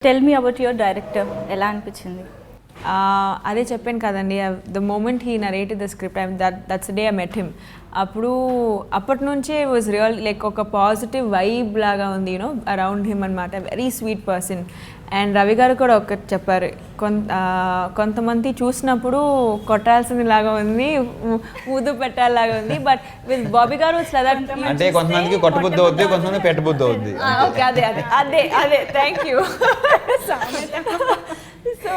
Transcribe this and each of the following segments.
Tell me about your director, ఎలా అనిపించింది? అదే చెప్పాను కదండి, the moment he narrated the script that's day I met him. అప్పటి నుంచే వాజ్ రియల్ లైక్ ఒక పాజిటివ్ వైబ్ లాగా ఉంది యూనో అరౌండ్ హిమ్ అనమాట. Very sweet person. And Ravi garu కూడా ఒకటి చెప్పారు, కొంతమంది చూసినప్పుడు కొట్టాల్సింది లాగా ఉంది, ఊదు పెట్టాలాగా ఉంది, బట్ విత్ బాబీ గారు అంటే కొంతమందికి కొట్టబుద్ధి అవుద్ది, కొంతమంది పెట్టబుద్ధి అవుద్ది. ఓకే, అదే అదే అదే అదే థ్యాంక్ యూ. సో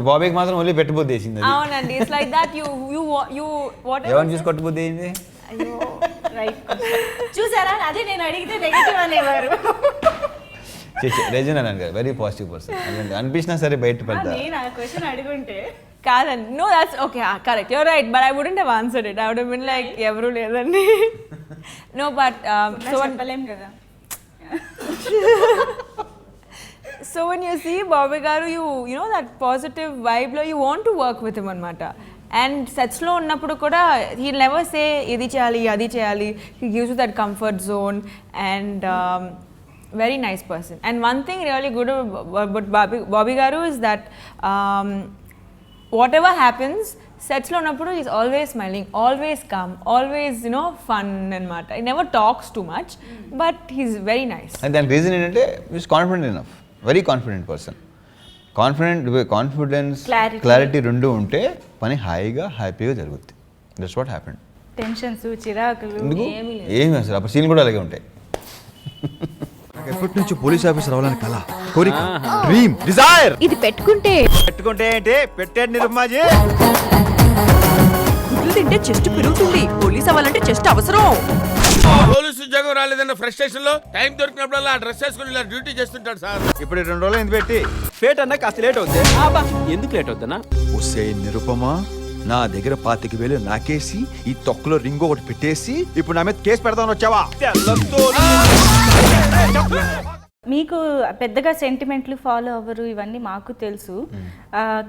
బాబీకి మాత్రం ఓన్లీ పెట్టబుద్ధి వేసింది. అవునండి, it's like that you what ఎవరిని చూసి కొట్టబుద్ధి అయింది? అయ్యో రైట్. చూసారా, అదే నేను అడిగితే నెగటివ్ అనేవారు. రెజినా గారు వెరీ పాజిటివ్ పర్సన్. అనిపించినా సరే బయట పెడతా. నేను ఆ క్వశ్చన్ అడుగుంటే కాదండి, no that's okay, correct, your right, but I wouldn't have answered it. I would have been like ఎవరు లేదండి. నో బట్ సో చెప్పలేం కదా. So when you see Bobby Garu, you know that positive vibe lo you want to work with him anamata. And sets lo unnappudu kuda he'll never say idi cheyali adi cheyali. He gives you that comfort zone and very nice person. And one thing really good about Bobby Garu is that whatever happens sets lo unnappudu he's always smiling, always calm, always fun anamata. He never talks too much, but he's very nice. And then reason ఏంటంటే he's confident enough. Very confident person. Confidence clarity రెండు ఉంటే పని హాయిగా హ్యాపీగా జరుగుద్ది. That's what happened. Tensions, చిరాకులు ఏమి అసలు అప్పుడు సీన్ కూడా అలాగే ఉంటాయి. ఎప్పటి నుంచి పోలీస్ ఆఫీసర్ అవ్వాలని కల, కోరిక, డ్రీమ్, డిజైర్. ఇది పెట్టుకుంటే ఏంటి పెట్టేది నిర్మాజీ. గుడ్లు తింటే చెస్ట్ పెరుగుతుంది, పోలీస్ అవ్వాలంటే చెస్ట్ అవసరం. పోలీసు ఉద్యోగం రాలేదన్న ఫ్రస్ట్రేషన్ లో టైం దొరికినప్పుడల్లా ఆ డ్రెస్ వేసుకుని ఇలా డ్యూటీ చేస్తుంటాడు సార్. ఇప్పుడు 2 రోజులు ఎందుకు పెట్టి ఫేట్ అన్నా కాస్త లేట్ అవుతుంది. ఎందుకు లేట్ అవుతున్నా? ఒసే నిరుపమా, నా దగ్గర 25,000 నాకేసి ఈ తొక్కలో రింగ్ ఒకటి పెట్టేసి ఇప్పుడు నా మీద కేసు పెడదామని వచ్చావా? మీకు పెద్దగా సెంటిమెంట్లు ఫాలో అవ్వరు, ఇవన్నీ మాకు తెలుసు.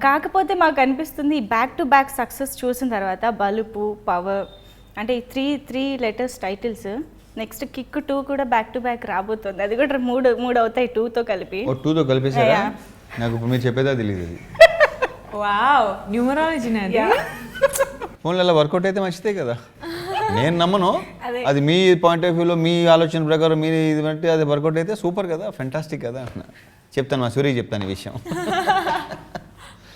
కాకపోతే మాకు అనిపిస్తుంది బ్యాక్ టు బ్యాక్ సక్సెస్ చూసిన తర్వాత బలుపు, పవర్ అంటే three letters titles, next kick 2 కూడా బ్యాక్ టు బ్యాక్ రాబోతుంది. అది కూడా మూడు అవుతాయి 2తో కలిపి. 2తో కలిపేసారా? నాకు ఇప్పుడు మీరు చెప్పేదా తెలియదు. వావ్, న్యూమరాలజీ నాది. ఫోన్లో అలా వర్కౌట్ అయితే మంచిదే కదా. నేను నమ్మను, అది మీ పాయింట్ ఆఫ్ వ్యూలో మీ ఆలోచన ప్రకారం మీరు ఇది బట్టి అది వర్కౌట్ అయితే సూపర్ కదా, ఫెంటాస్టిక్ కదా. చెప్తాను, మా సూర్యకి చెప్తాను ఈ విషయం.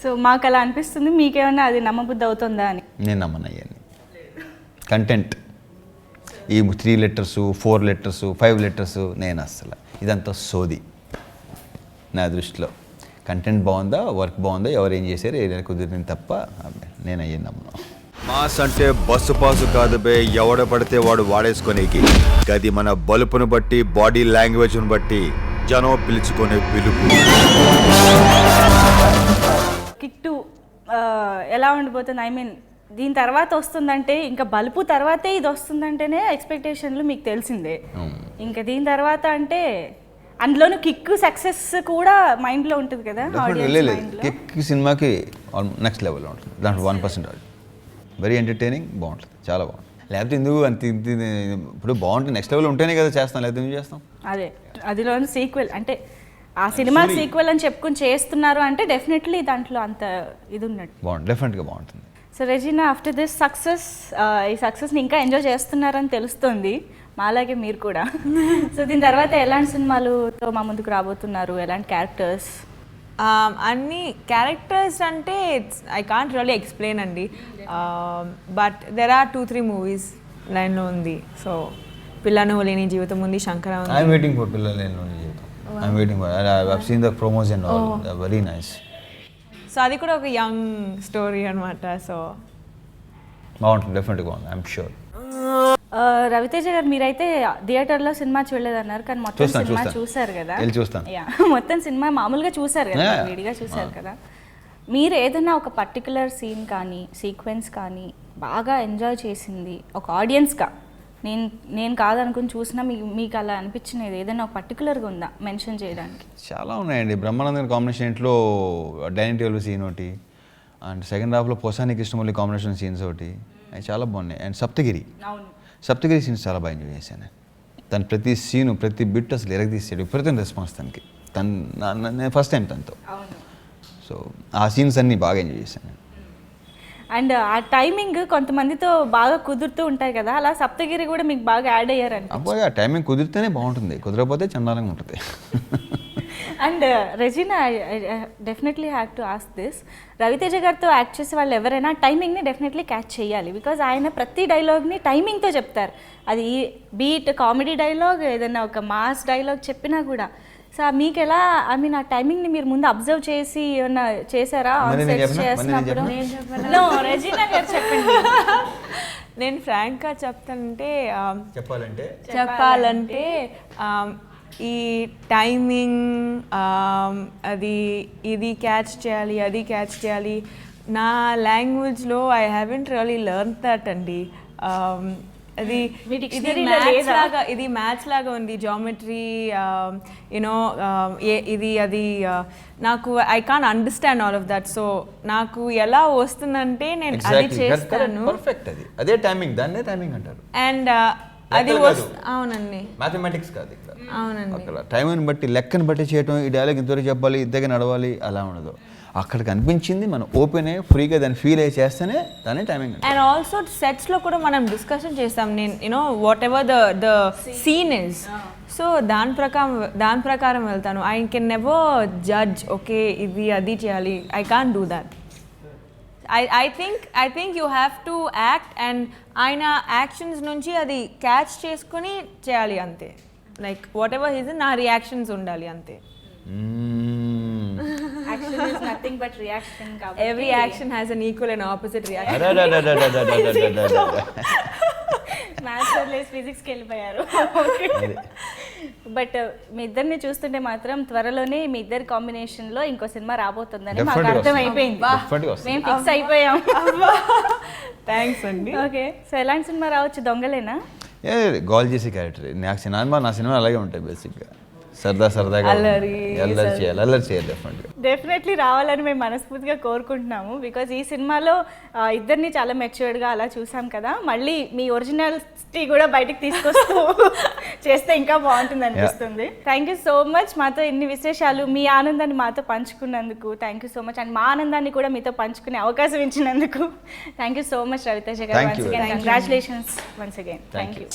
సో మాకు అలా అనిపిస్తుంది, మీకేమన్నా అది నమ్మబుద్ధి అవుతుందా అని? నేను నమ్మను అయ్యాన్ని. కంటెంట్ ఈ 3 letters 4 letters 5 letters నేను అస్సలు ఇదంతా సోది. నా దృష్టిలో కంటెంట్ బాగుందా, వర్క్ బాగుందా, ఎవరు ఏం చేశారు, ఏదైనా కుదిరింది తప్ప నేను అయ్యింది నమ్మను. మాస్ అంటే బస్సు పాసు కాదు బే, ఎవడ పడితే వాడు వాడేసుకునేకి. అది మన బలుపును బట్టి, బాడీ లాంగ్వేజ్ను బట్టి జనం పిలుచుకునే పిలుపు. కిక్ 2 ఎలా ఉండిపోతుంది? ఐ మీన్ దీని తర్వాత వస్తుందంటే, ఇంకా బలుపు తర్వాతే ఇది వస్తుందంటేనే ఎక్స్పెక్టేషన్లు మీకు తెలిసిందే. ఇంకా దీని తర్వాత అంటే అందులోనూ కిక్ సక్సెస్ కూడా మైండ్లో ఉంటుంది కదా. కిక్ సినిమాకి నెక్స్ట్ లెవెల్లో ఉంటుంది. దాంట్లో 1% వెరీ ఎంటర్టైనింగ్, బాగుంటుంది, చాలా బాగుంటుంది. లేకపోతే ఎందుకు అంత ఇప్పుడు బాగుంటుంది, నెక్స్ట్ లెవెల్ ఉంటేనే కదా చేస్తాం, లేకపోతే ఎందుకు చేస్తాం? అదే అదిలోని సీక్వెల్ అంటే ఆ సినిమా సీక్వెల్ అని చెప్పుకుని చేస్తున్నారు అంటే డెఫినెట్లీ దాంట్లో అంత ఇది ఉన్నట్టు బాగుంటుంది, డెఫినెట్గా బాగుంటుంది. So Regina, after this success, ఈ సక్సెస్ని ఇంకా ఎంజాయ్ చేస్తున్నారని తెలుస్తుంది, మాలాగే మీరు కూడా. సో దీని తర్వాత ఎలాంటి సినిమాలతో మా ముందుకు రాబోతున్నారు, ఎలాంటి క్యారెక్టర్స్? అన్ని క్యారెక్టర్స్ అంటే ఐ కాంట్ రియల్లీ ఎక్స్ప్లెయిన్ అండి, బట్ దెర్ ఆర్ 2-3 మూవీస్ లైన్లో ఉంది. సో పిల్లను లేని జీవితం ఉంది, శంకర ఉంది. ఐఎమ్ వెయిటింగ్ ఫర్ పిల్లలు లేని జీవితం. I'm waiting for, I seen the promos and all, very nice. So అది కూడా ఒక యంగ్ స్టోరీ అనమాట. సో బాగుంటుంది, డెఫినెట్గా బాగుంది, ఐఎమ్ షూర్. రవితేజ గారు, మీరైతే థియేటర్లో సినిమా చూడలేదన్నారు, కానీ మొత్తం సినిమా చూసారు కదా. మొత్తం సినిమా మామూలుగా చూసారు కదా, విడిగా చూసారు కదా. మీరు ఏదైనా ఒక పర్టికులర్ సీన్ కానీ సీక్వెన్స్ కానీ బాగా ఎంజాయ్ చేసింది ఒక ఆడియన్స్గా, నేను కాదనుకుని చూసినా మీకు అలా అనిపించినది ఏదైనా ఒక పర్టికులర్గా ఉందా మెన్షన్ చేయడానికి? చాలా ఉన్నాయండి. బ్రహ్మానందన్ కాంబినేషన్ ఇంట్లో డైనింగ్ టేబుల్ సీన్ ఒకటి, అండ్ సెకండ్ హాఫ్లో పోసాని కృష్ణమూర్తి కాంబినేషన్ సీన్స్ ఒకటి, అవి చాలా బాగున్నాయి. అండ్ సప్తగిరి సీన్స్ చాలా బాగా ఎంజాయ్ చేశాను. తను ప్రతి సీను ప్రతి బిట్ అసలు ఎరగదీసాడు, విపరీతం రెస్పాన్స్ తనకి. నేను ఫస్ట్ టైం తనతో. అవును. సో ఆ సీన్స్ అన్నీ బాగా ఎంజాయ్ చేశాను. అండ్ ఆ టైమింగ్ కొంతమందితో బాగా కుదురుతూ ఉంటాయి కదా, అలా సప్తగిరి కూడా మీకు బాగా యాడ్ అయ్యారంట. అబ్బాయి ఆ టైమింగ్ కుదిరితేనే బాగుంటుంది, కుదరకపోతే చందాలంగా ఉంటుంది. And Regina, definitely have to ask this, Raviteja గారితో యాక్ట్ చేసే వాళ్ళు ఎవరైనా టైమింగ్ని డెఫినెట్లీ క్యాచ్ చేయాలి. బికాజ్ ఆయన ప్రతి డైలాగ్ని టైమింగ్తో చెప్తారు. అది బీట్ కామెడీ డైలాగ్, ఏదైనా ఒక మాస్ డైలాగ్ చెప్పినా కూడా. సో మీకు ఎలా, ఐ మీన్ ఆ టైమింగ్ని మీరు ముందు అబ్జర్వ్ చేసి ఏమన్నా చేశారా మరి నేను చెప్పనా? చేసినప్పుడు? మరి నేను No, రెజినా గారు చెప్పండి. నేను ఫ్రాంక్గా చెప్తానంటే చెప్పాలంటే ఈ టైమింగ్, అది ఇది క్యాచ్ చేయాలి, అది క్యాచ్ చేయాలి, నా లాంగ్వేజ్లో I haven't really learn that అండి. అది మీ ఇది dictionary-లో మ్యాథ్స్ లేదా? లాగా, ఇది మ్యాథ్స్ లాగా ఉంది, జామెట్రీ, యూనో, ఇది అది నాకు I can understand all of that. So నాకు ఎలా వస్తుందంటే నేను అది చేస్తాను. పర్ఫెక్ట్, అదే టైమింగ్, దాన్నే టైమింగ్ అంటారు. అండ్ అది అవునండి, మ్యాథమెటిక్స్ కాదు ఇక్కడ. అవునండి. అక్కడ టైంని బట్టి, లెక్కను బట్టి చేయటం, ఈ డైలాగ్ ఇంతవరకు చెప్పాలి, ఇద్దరికి నడవాలి, అలా ఉండదు. అక్కడికి అనిపించింది మనం ఓపెన్ అయ్యి ఫ్రీగా దాన్ని ఫీల్ అయ్యి చేస్తేనే దాన్ని టైమింగ్. అండ్ ఆల్సో సెట్స్లో కూడా మనం డిస్కషన్ చేస్తాం. నేను you know whatever the scene is, so దాని ప్రకారం వెళ్తాను. I can never judge, okay ఇది అది చేయాలి, I can't do that. I think you have to act and ఆయన యాక్షన్స్ నుంచి అది క్యాచ్ చేసుకుని చేయాలి అంతే. లైక్ వాట్ ఎవర్ హిజ్ నా రియాక్షన్స్ ఉండాలి అంతే. Action is nothing but reaction కాబట్టి Every action has an equal and opposite reaction. Maths వదిలేసి ఫిజిక్స్కి వెళ్ళిపోయారు. బట్ మీ ఇద్దరిని చూస్తుంటే మాత్రం త్వరలోనే మీ ఇద్దరి కాంబినేషన్లో ఇంకో సినిమా రాబోతుందని మాకు అర్థమైపోయింది. మేము ఫిక్స్ అయిపోయాం. థ్యాంక్స్ అండి. ఓకే, సో ఎలాంటి సినిమా రావచ్చు? దొంగలేనా? గోల్ చేసే క్యారెక్టర్ నా సినిమా అలాగే ఉంటాయి బేసిక్గా. సరదాగా అల్లరి చేయాలి డెఫినెట్లీ రావాలని మేము మనస్ఫూర్తిగా కోరుకుంటున్నాము. బికాజ్ ఈ సినిమాలో ఇద్దరిని చాలా మెచ్యూర్డ్గా అలా చూసాం కదా, మళ్ళీ మీ ఒరిజినాలిటీ కూడా బయటకు తీసుకొస్తూ చేస్తే ఇంకా బాగుంటుంది అనిపిస్తుంది. థ్యాంక్ యూ సో మచ్ మాతో ఇన్ని విశేషాలు, మీ ఆనందాన్ని మాతో పంచుకున్నందుకు thank you so much. And మా ఆనందాన్ని కూడా మీతో పంచుకునే అవకాశం ఇచ్చినందుకు thank you so much Raviteja garu. Once again congratulations once again. Thank you.